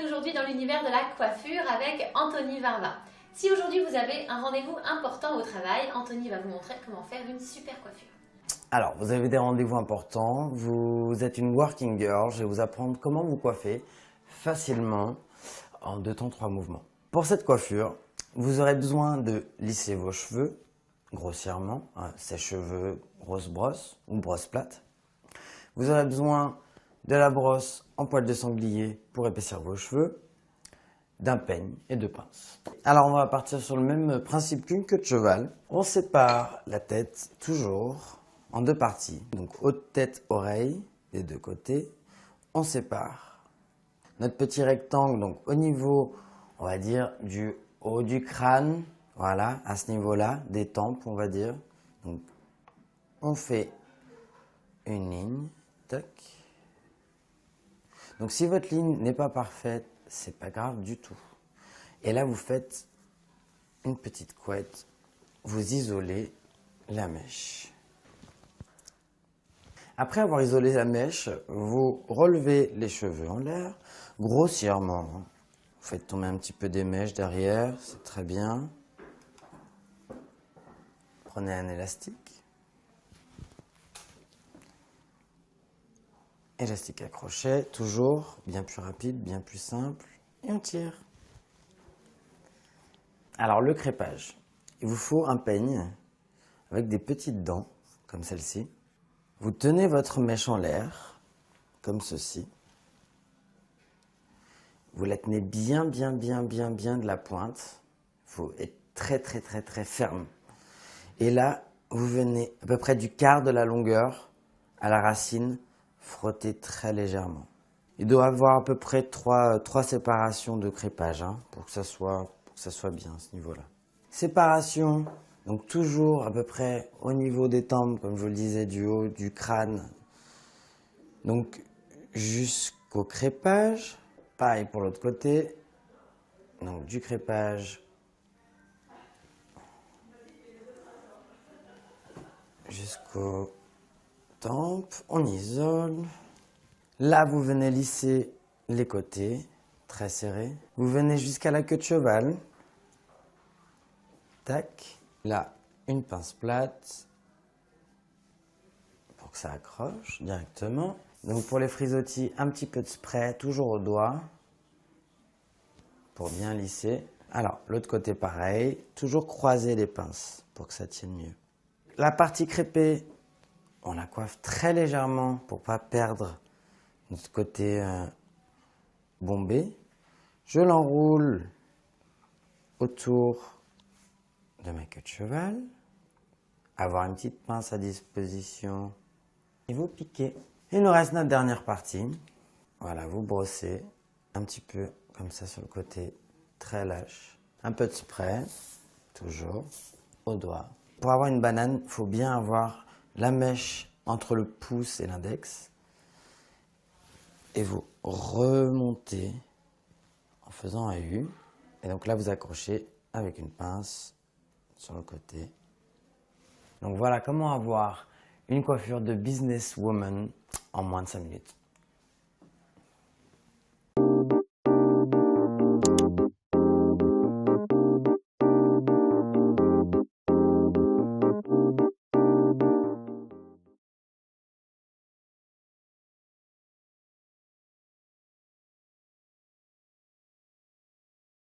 t'accompagne aujourd'hui dans l'univers de la coiffure avec Anthony Varva. Si aujourd'hui vous avez un rendez-vous important au travail, Anthony va vous montrer comment faire une super coiffure. Alors, vous avez des rendez-vous importants, vous êtes une working girl, je vais vous apprendre comment vous coiffer facilement en 2 temps 3 mouvements. Pour cette coiffure, vous aurez besoin de lisser vos cheveux grossièrement, sèche-cheveux, grosse brosse ou brosse plate. Vous aurez besoin de la brosse en poil de sanglier pour épaissir vos cheveux, d'un peigne et de pinces. Alors on va partir sur le même principe qu'une queue de cheval. On sépare la tête toujours en 2 parties. Donc haute tête, oreille des 2 côtés. On sépare notre petit rectangle donc au niveau, on va dire, du haut du crâne. Voilà, à ce niveau-là, des tempes, on va dire. Donc on fait une ligne, tac. Donc si votre ligne n'est pas parfaite, c'est pas grave du tout. Et là, vous faites une petite couette, vous isolez la mèche. Après avoir isolé la mèche, vous relevez les cheveux en l'air, grossièrement. Vous faites tomber un petit peu des mèches derrière, c'est très bien. Prenez un élastique. Élastique à crochet, toujours, bien plus rapide, bien plus simple. Et on tire. Alors le crêpage, il vous faut un peigne avec des petites dents, comme celle-ci. Vous tenez votre mèche en l'air, comme ceci. Vous la tenez bien de la pointe. Il faut être très ferme. Et là, vous venez à peu près du quart de la longueur à la racine, frotter très légèrement. Il doit y avoir à peu près 3 séparations de crêpage pour que ça soit bien à ce niveau-là. Séparation, donc toujours à peu près au niveau des tempes, comme je vous le disais, du haut du crâne. Donc jusqu'au crêpage. Pareil pour l'autre côté. Donc du crêpage jusqu'aux tempes. On isole. Là, vous venez lisser les côtés, très serrés. Vous venez jusqu'à la queue de cheval. Tac. Là, une pince plate pour que ça accroche directement. Donc pour les frisottis, un petit peu de spray, toujours au doigt, pour bien lisser. Alors, l'autre côté pareil, toujours croiser les pinces pour que ça tienne mieux. La partie crêpée, on la coiffe très légèrement pour ne pas perdre notre côté bombé. Je l'enroule autour de ma queue de cheval. Avoir une petite pince à disposition. Et vous piquez. Il nous reste notre dernière partie. Voilà, vous brossez un petit peu comme ça sur le côté, très lâche. Un peu de spray, toujours, au doigt. Pour avoir une banane, il faut bien avoir la mèche entre le pouce et l'index. Et vous remontez en faisant un U. Et donc là, vous accrochez avec une pince sur le côté. Donc voilà comment avoir une coiffure de businesswoman en moins de 5 minutes.